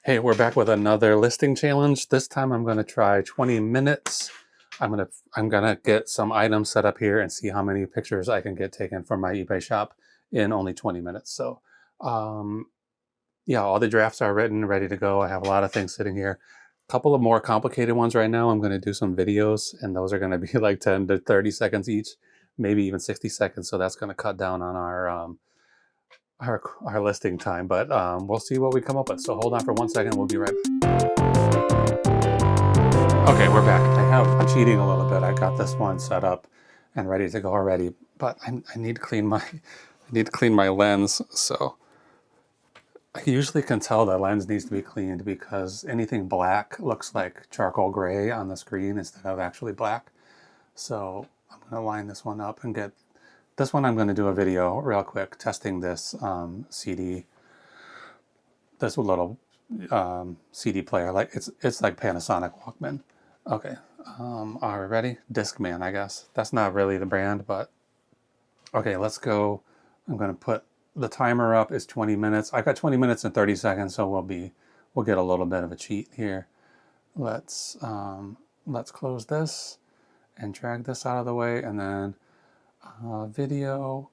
Hey, we're back with another listing challenge. This time I'm going to try 20 minutes. I'm gonna get some items set up here and see how many pictures I can get taken from my eBay shop in only 20 minutes. So, yeah, all the drafts are written, ready to go. I have a lot of things sitting here. A couple of more complicated ones right now. I'm going to do some videos, and those are going to be like 10 to 30 seconds each, maybe even 60 seconds. So that's going to cut down on our listing time, but we'll see what we come up with. So hold on for 1 second. We'll be right back. Okay, we're back. I'm cheating a little bit. I got this one set up and ready to go already, but I need to clean my lens. So I usually can tell the lens needs to be cleaned because anything black looks like charcoal gray on the screen instead of actually black. So I'm going to line this one up and get this one. I'm going to do a video real quick testing this CD, this little CD player. Like it's like Panasonic Walkman. Okay, are we ready? Discman, I guess. That's not really the brand, but okay, let's go. I'm going to put the timer up. Is 20 minutes. I got 20 minutes and 30 seconds, so we'll get a little bit of a cheat here. Let's close this and drag this out of the way, and then video,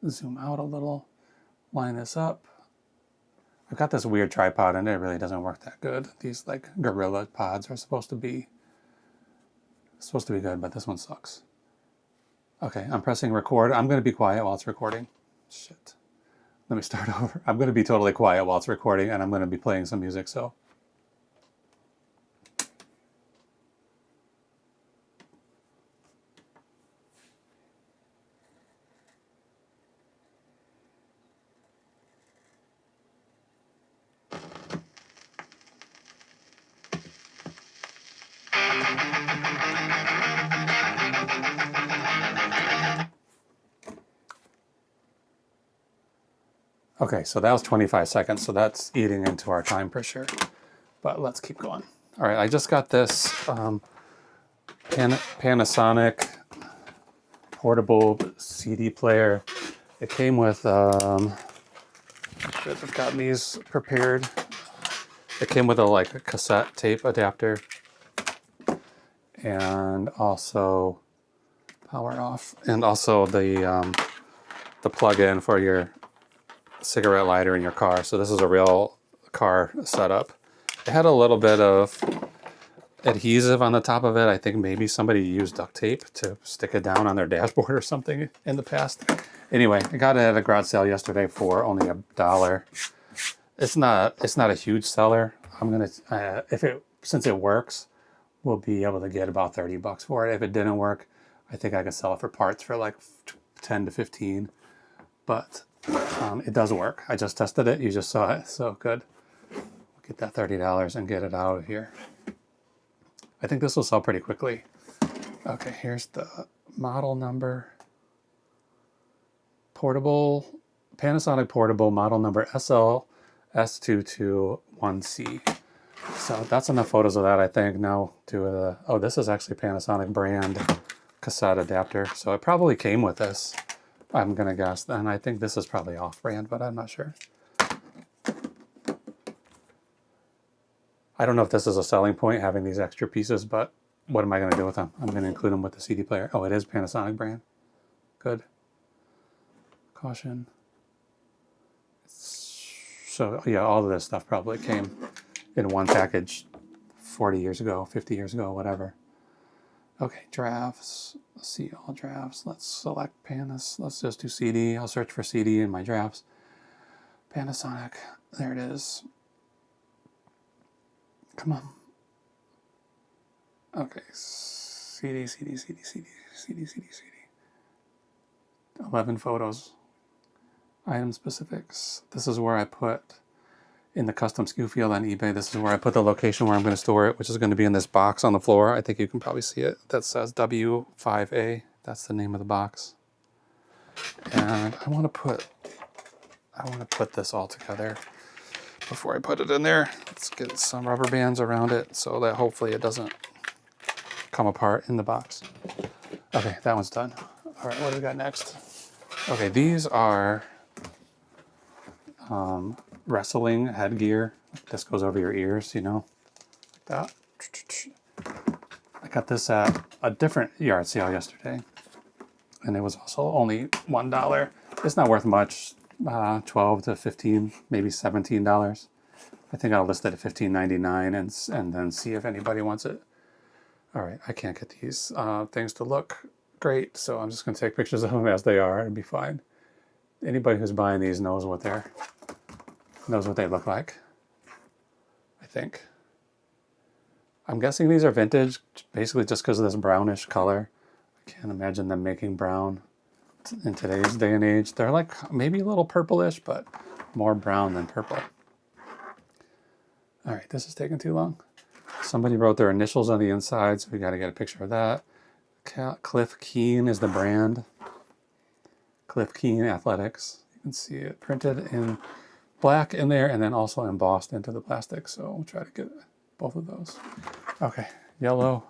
zoom out a little, line this up. I've got this weird tripod and it really doesn't work that good. These like Gorilla pods are supposed to be good, but this one sucks. Okay, I'm pressing record. I'm going to be quiet while it's recording. Shit. Let me start over. I'm going to be totally quiet while it's recording, and I'm going to be playing some music, so. Okay, so that was 25 seconds, so that's eating into our time for sure. But let's keep going. All right, I just got this Panasonic portable CD player. It came with, I've gotten these prepared. It came with a cassette tape adapter and also power off, and also the plug-in for your cigarette lighter in your car. So this is a real car setup. It had a little bit of adhesive on the top of it. I think maybe somebody used duct tape to stick it down on their dashboard or something in the past. Anyway, I got it at a garage sale yesterday for only $1. It's not a huge seller. I'm gonna since it works, we'll be able to get about $30 for it. If it didn't work, I think I could sell it for parts for like 10 to 15. But it does work. I just tested it. You just saw it. So good. Get that $30 and get it out of here. I think this will sell pretty quickly. Okay, here's the model number. Panasonic portable model number SLS221C. So that's enough photos of that, I think. Now to oh, this is actually Panasonic brand cassette adapter. So it probably came with this, I'm gonna guess. And I think this is probably off-brand, but I'm not sure. I don't know if this is a selling point, having these extra pieces, but what am I gonna do with them? I'm gonna include them with the CD player. Oh, it is Panasonic brand. Good. Caution. So yeah, all of this stuff probably came in one package 40 years ago, 50 years ago, whatever. Okay, drafts. Let's see all drafts. Let's select Panas. Let's just do CD. I'll search for CD in my drafts. Panasonic. There it is. Come on. Okay, CD. 11 photos. Item specifics. This is where I put in the custom SKU field on eBay. This is where I put the location where I'm going to store it, which is going to be in this box on the floor. I think you can probably see it. That says W5A. That's the name of the box. And I want to put this all together before I put it in there. Let's get some rubber bands around it so that hopefully it doesn't come apart in the box. Okay, that one's done. All right, what do we got next? Okay, these are wrestling headgear. This goes over your ears, you know, like that. I got this at a different yard sale yesterday, and it was also only $1. It's not worth much, $12 to $15, maybe $17. I think I'll list it at $15.99 and then see if anybody wants it. All right, I can't get these things to look great, so I'm just going to take pictures of them as they are and be fine. Anybody who's buying these knows what they look like, I think. I'm guessing these are vintage, basically just because of this brownish color. I can't imagine them making brown in today's day and age. They're like maybe a little purplish, but more brown than purple. All right, this is taking too long. Somebody wrote their initials on the inside, so we got to get a picture of that. Cliff Keen is the brand. Cliff Keen Athletics. You can see it printed in black in there and then also embossed into the plastic. So we'll try to get both of those. Okay, yellow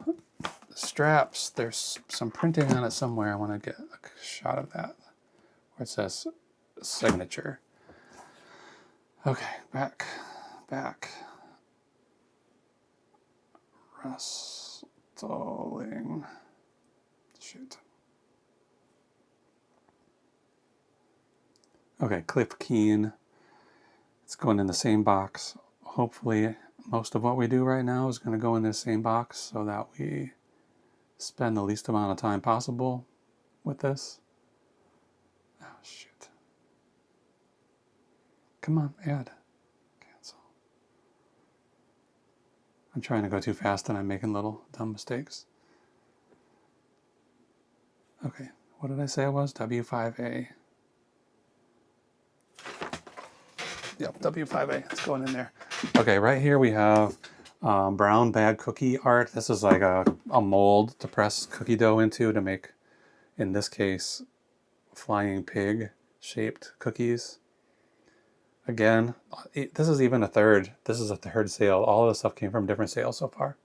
straps. There's some printing on it somewhere. I want to get a shot of that where it says signature. Okay, back. Wrestling. Shoot. Okay, Cliff Keen. It's going in the same box. Hopefully, most of what we do right now is going to go in this same box so that we spend the least amount of time possible with this. Oh, shoot. Come on, add. Cancel. I'm trying to go too fast and I'm making little dumb mistakes. Okay, what did I say it was? W5A. Yep, W5A. It's going in there. Okay, right here we have brown bag cookie art. This is like a mold to press cookie dough into to make, in this case, flying pig shaped cookies. Again, this is even a third. This is a third sale. All of this stuff came from different sales so far.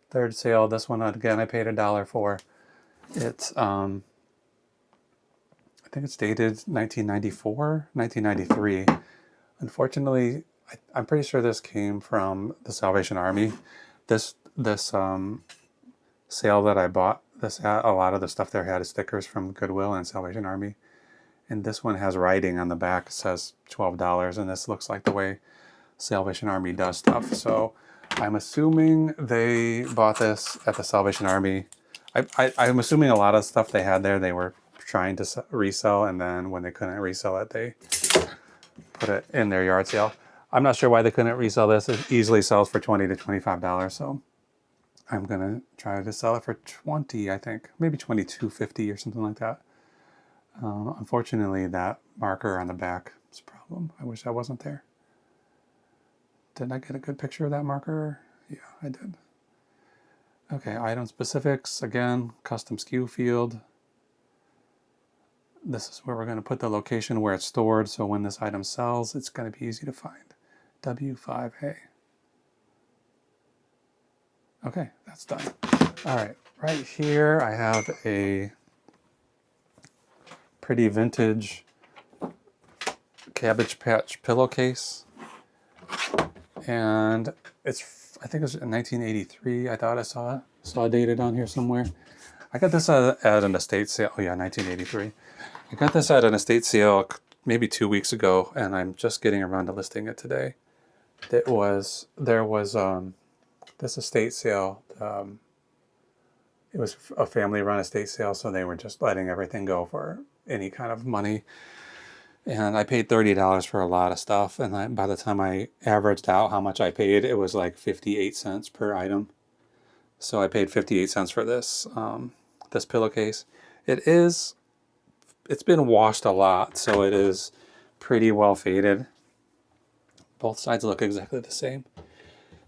Third sale. This one, again, I paid $1 for. It's, I think it's dated 1994, 1993. Unfortunately, I'm pretty sure this came from the Salvation Army. This sale that I bought, a lot of the stuff there had stickers from Goodwill and Salvation Army. And this one has writing on the back. It says $12, and this looks like the way Salvation Army does stuff. So I'm assuming they bought this at the Salvation Army. I'm assuming a lot of stuff they had there, they were trying to resell, and then when they couldn't resell it, they put it in their yard sale. I'm not sure why they couldn't resell this. It easily sells for $20 to $25, so I'm gonna try to sell it for $20, I think, maybe $22.50 or something like that. Unfortunately, that marker on the back is a problem. I wish I wasn't there. Did I get a good picture of that marker? Yeah, I did. Okay, item specifics, again, custom SKU field. This is where we're going to put the location where it's stored, so when this item sells, it's going to be easy to find. W5A. Okay, that's done. All right, right here I have a pretty vintage Cabbage Patch pillowcase. And it's, I think it's 1983. I thought I saw dated on here somewhere. I got this at an estate sale. Oh yeah, 1983. I got this at an estate sale maybe 2 weeks ago, and I'm just getting around to listing it today. There was this estate sale. It was a family-run estate sale, so they were just letting everything go for any kind of money. And I paid $30 for a lot of stuff, and by the time I averaged out how much I paid, it was like 58 cents per item. So I paid 58 cents for this this pillowcase. It's been washed a lot, so it is pretty well faded. Both sides look exactly the same.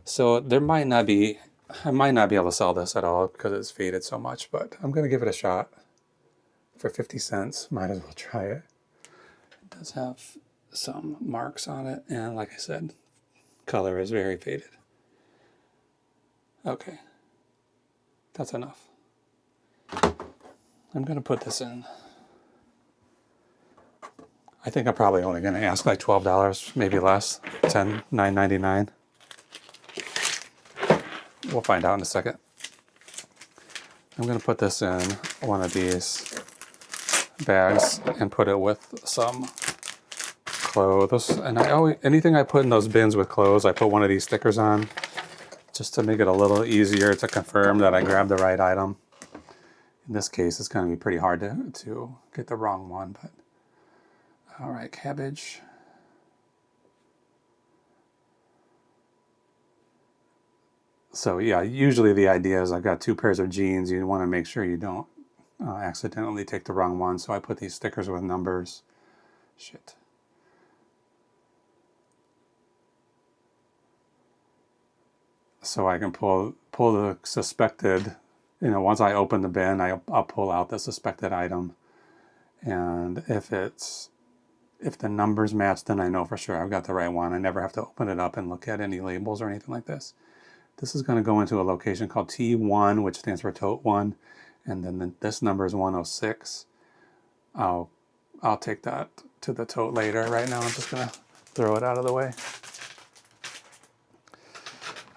So I might not be able to sell this at all because it's faded so much, but I'm going to give it a shot for 50 cents. Might as well try it. It does have some marks on it, and like I said, color is very faded. Okay, that's enough. I'm going to put this in. I think I'm probably only going to ask like $12, maybe less, $9.99. We'll find out in a second. I'm going to put this in one of these bags and put it with some clothes. And anything I put in those bins with clothes, I put one of these stickers on just to make it a little easier to confirm that I grabbed the right item. In this case, it's going to be pretty hard to get the wrong one, but all right, cabbage. So yeah, usually the idea is I've got 2 pairs of jeans. You want to make sure you don't accidentally take the wrong one. So I put these stickers with numbers. Shit. So I can pull the suspected, once I open the bin, I'll pull out the suspected item. And if the numbers match, then I know for sure I've got the right one. I never have to open it up and look at any labels or anything like this. This is going to go into a location called T1, which stands for tote 1. And then this number is 106. I'll take that to the tote later. Right now I'm just going to throw it out of the way.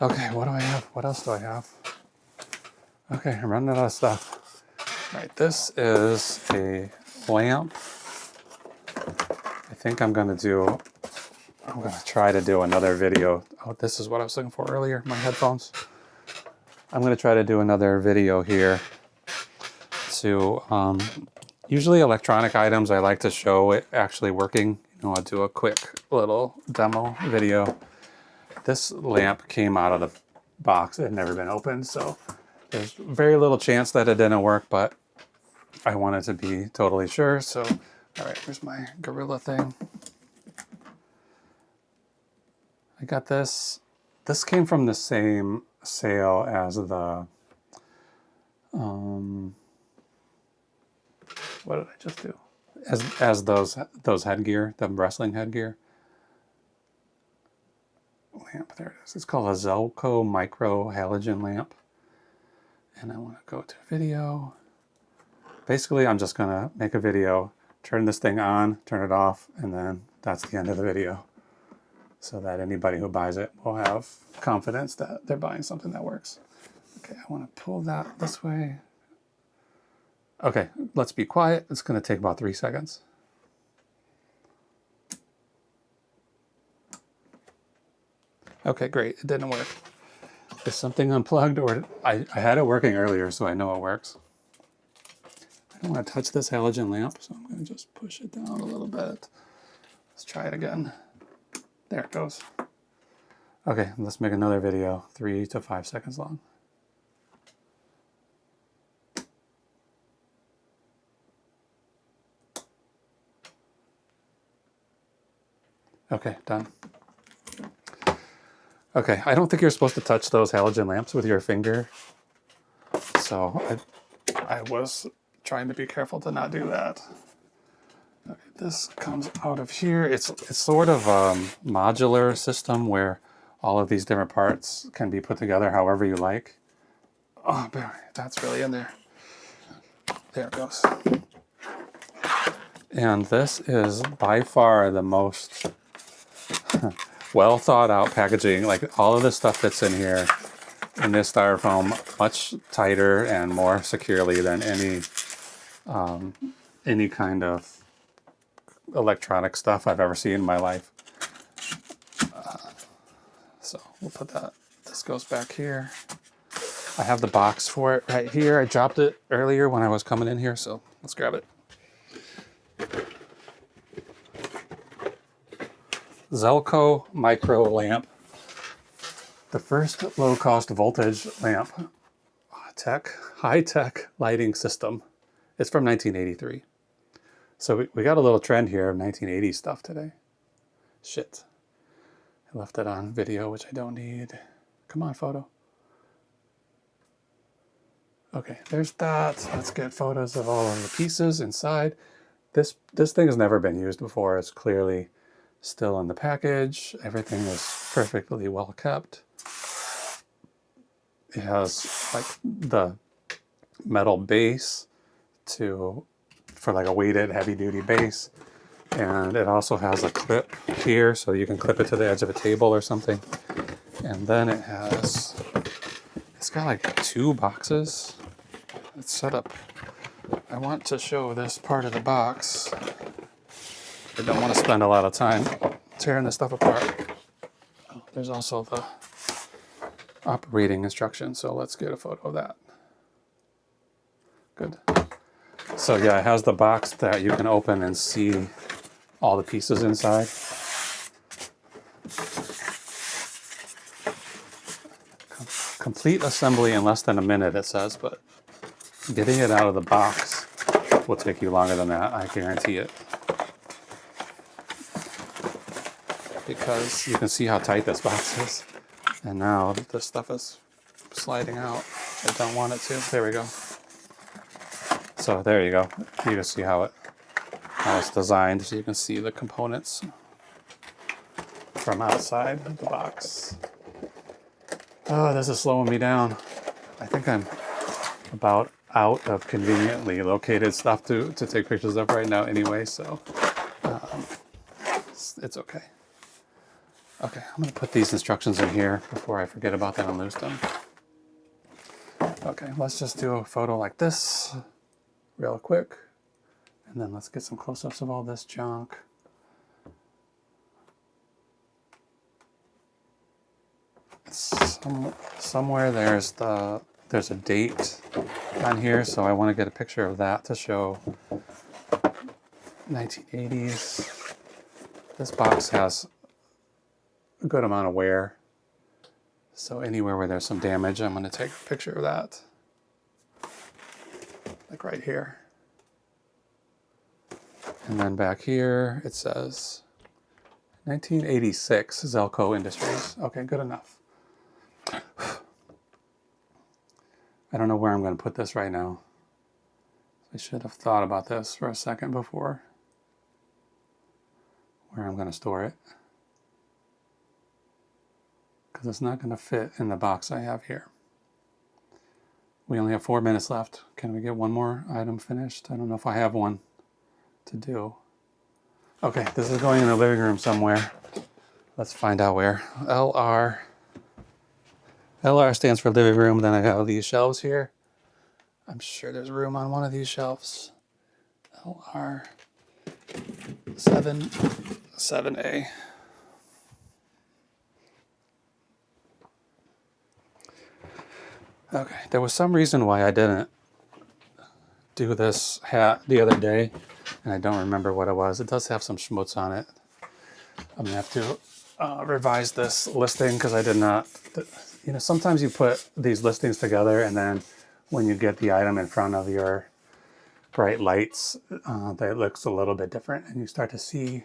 Okay, what do I have? What else do I have? Okay, I'm running out of stuff. All right, this is a lamp. I think I'm going to try to do another video. Oh, this is what I was looking for earlier, my headphones. I'm going to try to do another video here to, usually electronic items, I like to show it actually working. I'll do a quick little demo video. This lamp came out of the box. It had never been opened, so there's very little chance that it didn't work, but I wanted to be totally sure. So, all right, here's my Gorilla thing. I got this. This came from the same sale as the, what did I just do? As those headgear, the wrestling headgear. Lamp, there it is. It's called a Zelco micro halogen lamp. And I want to go to video. Basically, I'm just going to make a video, turn this thing on, turn it off, and then that's the end of the video. So that anybody who buys it will have confidence that they're buying something that works. Okay, I want to pull that this way. Okay, let's be quiet. It's going to take about 3 seconds. Okay, great. It didn't work. Is something unplugged, or I had it working earlier, so I know it works. I don't want to touch this halogen lamp, so I'm going to just push it down a little bit. Let's try it again. There it goes. Okay, let's make another video, 3 to 5 seconds long. Okay, done. Okay, I don't think you're supposed to touch those halogen lamps with your finger. So I was trying to be careful to not do that. Okay, this comes out of here. It's sort of a modular system where all of these different parts can be put together however you like. Oh, that's really in there. There it goes. And this is by far the most well thought out packaging. Like all of this stuff that's in here in this styrofoam much tighter and more securely than any kind of electronic stuff I've ever seen in my life. So we'll put that. This goes back here. I have the box for it right here. I dropped it earlier when I was coming in here, so let's grab it. Zelco micro lamp. The first low-cost voltage lamp, high-tech lighting system. It's from 1983. So we got a little trend here of 1980s stuff today. Shit. I left it on video, which I don't need. Come on, photo. Okay, there's that. Let's get photos of all of the pieces inside. This thing has never been used before. It's clearly still in the package. Everything is perfectly well kept. It has like the metal base for like a weighted heavy duty base. And it also has a clip here, so you can clip it to the edge of a table or something. And then it's got like 2 boxes. It's set up. I want to show this part of the box. I don't want to spend a lot of time tearing this stuff apart. Oh, there's also the operating instructions, so let's get a photo of that. Good. So yeah, it has the box that you can open and see all the pieces inside. Complete assembly in less than a minute, it says, but getting it out of the box will take you longer than that, I guarantee it. Because you can see how tight this box is. And now this stuff is sliding out. I don't want it to. There we go. So there you go. You can see how it's designed, so you can see the components from outside the box. Oh, this is slowing me down. I think I'm about out of conveniently located stuff to take pictures of right now anyway, so it's okay. Okay, I'm going to put these instructions in here before I forget about them and lose them. Okay, let's just do a photo like this real quick. And then let's get some close-ups of all this junk. Somewhere there's a date on here, so I want to get a picture of that to show 1980s. This box has a good amount of wear, so anywhere where there's some damage, I'm going to take a picture of that. Like right here. And then back here it says 1986 Zelco Industries. Okay, good enough. I don't know where I'm going to put this right now. I should have thought about this for a second before. Where I'm going to store it. Because it's not going to fit in the box I have here. We only have 4 minutes left. Can we get one more item finished? I don't know if I have one to do. Okay, this is going in the living room somewhere. Let's find out where. LR stands for living room. Then I have these shelves here. I'm sure there's room on one of these shelves. LR 7A. Okay, there was some reason why I didn't do this hat the other day, and I don't remember what it was. It does have some schmutz on it. I'm gonna have to revise this listing because I did not, you know, sometimes you put these listings together and then when you get the item in front of your bright lights, that looks a little bit different and you start to see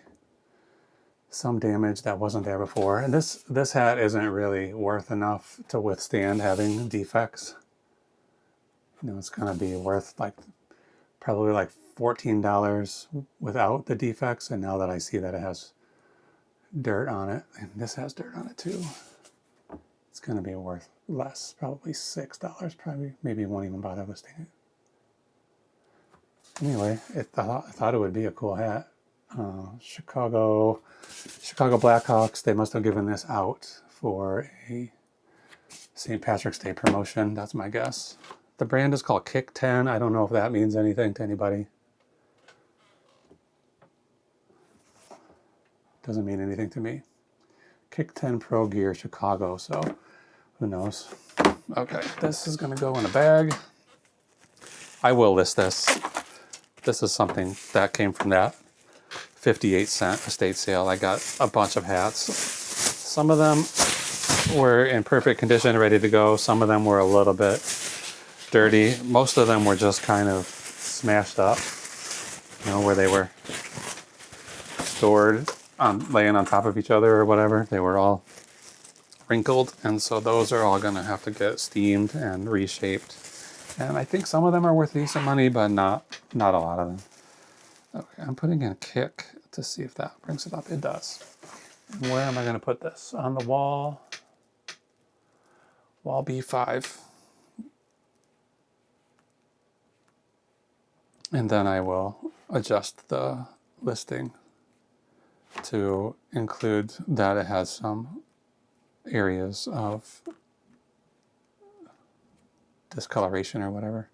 some damage that wasn't there before. And this hat isn't really worth enough to withstand having defects. You know, it's gonna be worth like probably like $14 without the defects, and now that I see that it has dirt on it, and this has dirt on it too, it's gonna be worth less, probably $6, probably, maybe won't even bother listing it. Anyway, I thought it would be a cool hat. Chicago Blackhawks, they must have given this out for a St. Patrick's Day promotion, that's my guess. The brand is called Kick 10. I don't know if that means anything to anybody. Doesn't mean anything to me. Kick 10 Pro Gear Chicago, so who knows. Okay, this is gonna go in a bag. I will list this. This is something that came from that 58-cent estate sale. I got a bunch of hats. Some of them were in perfect condition, ready to go. Some of them were a little bit dirty. Most of them were just kind of smashed up, you know, where they were stored laying on top of each other or whatever. They were all wrinkled, and so those are all gonna have to get steamed and reshaped. And I think some of them are worth decent money, but not a lot of them. Okay, I'm putting in a kick to see if that brings it up. It does. And where am I gonna put this? On the wall B5. And then I will adjust the listing to include that it has some areas of discoloration or whatever.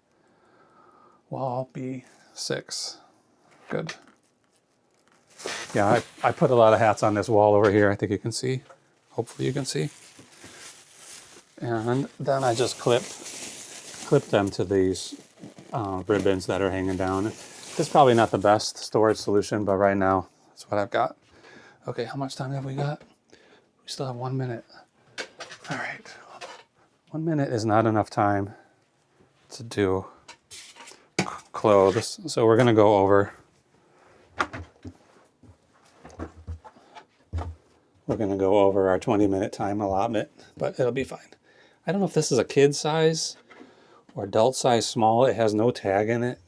Wall B6. Good. Yeah, I put a lot of hats on this wall over here. I think you can see. Hopefully you can see. And then I just clip them to these ribbons that are hanging down. This is probably not the best storage solution, but right now that's what I've got. Okay, how much time have we got? We still have 1 minute. All right. 1 minute is not enough time to do clothes. So we're gonna go over. We're gonna go over our 20-minute time allotment, but it'll be fine. I don't know if this is a kid size or adult size small. It has no tag in it.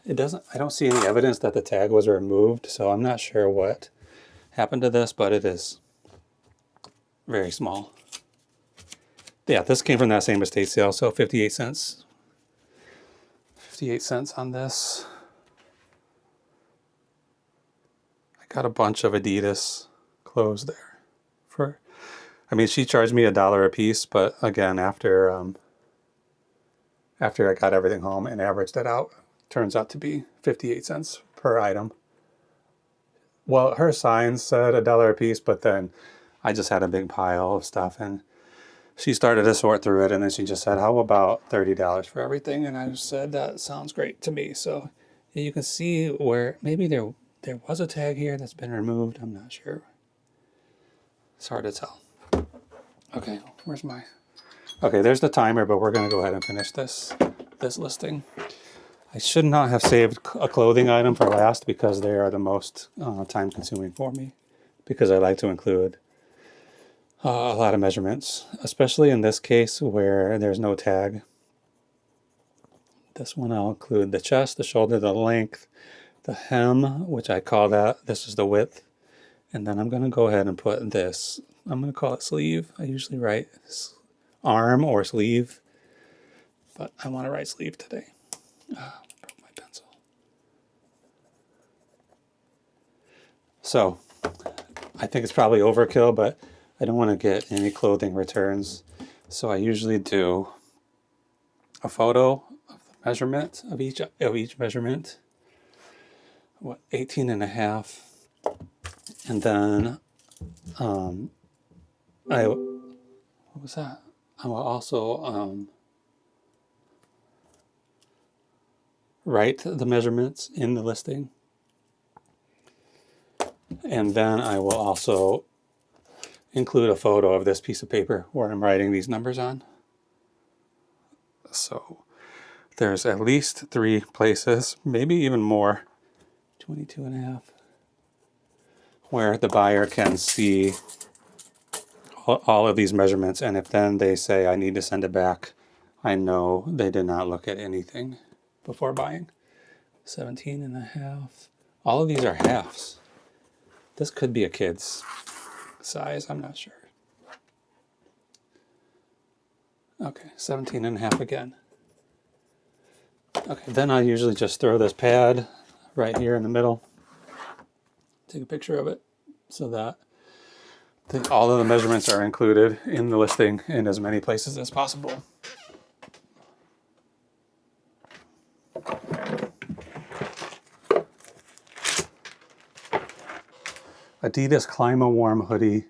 I don't see any evidence that the tag was removed, so I'm not sure what happened to this, but it is very small. Yeah, this came from that same estate sale, so 58 cents. 58 cents on this. I got a bunch of Adidas clothes there. I mean, she charged me $1 a piece, but again, after I got everything home and averaged it out, turns out to be 58 cents per item. Well, her sign said $1 a piece, but then I just had a big pile of stuff, and she started to sort through it, and then she just said, how about $30 for everything? And I just said, that sounds great to me. So you can see where maybe there was a tag here that's been removed. I'm not sure. It's hard to tell. Okay, where's my... Okay, there's the timer, but we're going to go ahead and finish this listing. I should not have saved a clothing item for last because they are the most time-consuming for me, because I like to include a lot of measurements, especially in this case where there's no tag. This one I'll include the chest, the shoulder, the length, the hem, which I call that. This is the width. And then I'm going to go ahead and put this. I'm going to call it sleeve. I usually write arm or sleeve, but I want to write sleeve today. I broke my pencil. So I think it's probably overkill, but I don't want to get any clothing returns. So I usually do a photo of the measurement of each measurement. What, 18.5. And then what was that? I will also write the measurements in the listing. And then I will also include a photo of this piece of paper where I'm writing these numbers on. So there's at least 3 places, maybe even more, 22.5, where the buyer can see all of these measurements, and if then they say I need to send it back, I know they did not look at anything before buying. 17.5. All of these are halves. This could be a kid's size, I'm not sure. Okay, 17.5 again. Okay, then I usually just throw this pad right here in the middle. Take a picture of it so that all of the measurements are included in the listing in as many places as possible. Adidas Clima-Warm hoodie.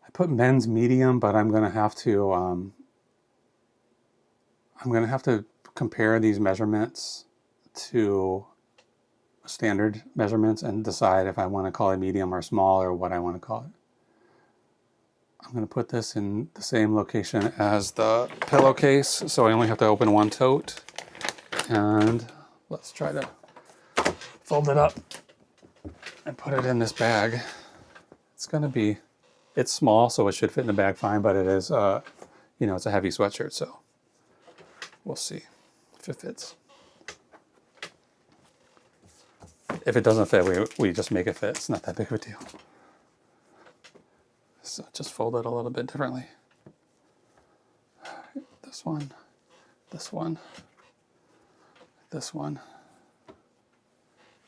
I put men's medium, but I'm gonna have to compare these measurements to standard measurements and decide if I want to call it medium or small or what I want to call it. I'm going to put this in the same location as the pillowcase, so I only have to open one tote. And let's try to fold it up and put it in this bag. It's small, so it should fit in the bag fine, but it is, it's a heavy sweatshirt, so we'll see if it fits. If it doesn't fit, we just make it fit. It's not that big of a deal. So just fold it a little bit differently. This one, this one, this one,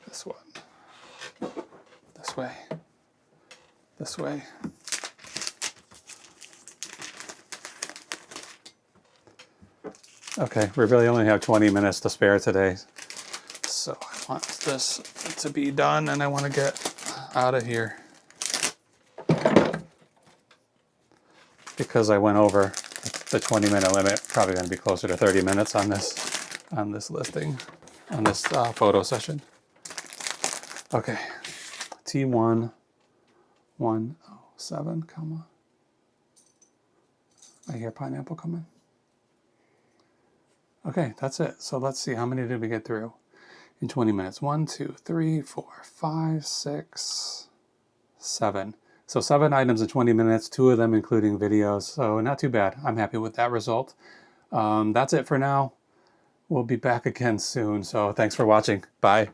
this one, this way. This way. Okay, we really only have 20 minutes to spare today. So I want this to be done and I want to get out of here. Because I went over the 20-minute limit, probably going to be closer to 30 minutes on this listing, on this photo session. Okay, T1 107, comma. I hear pineapple coming. Okay, that's it. So let's see, how many did we get through in 20 minutes? 1, 2, 3, 4, 5, 6, 7. So 7 items in 20 minutes, 2 of them including videos. So not too bad. I'm happy with that result. That's it for now. We'll be back again soon. So thanks for watching. Bye.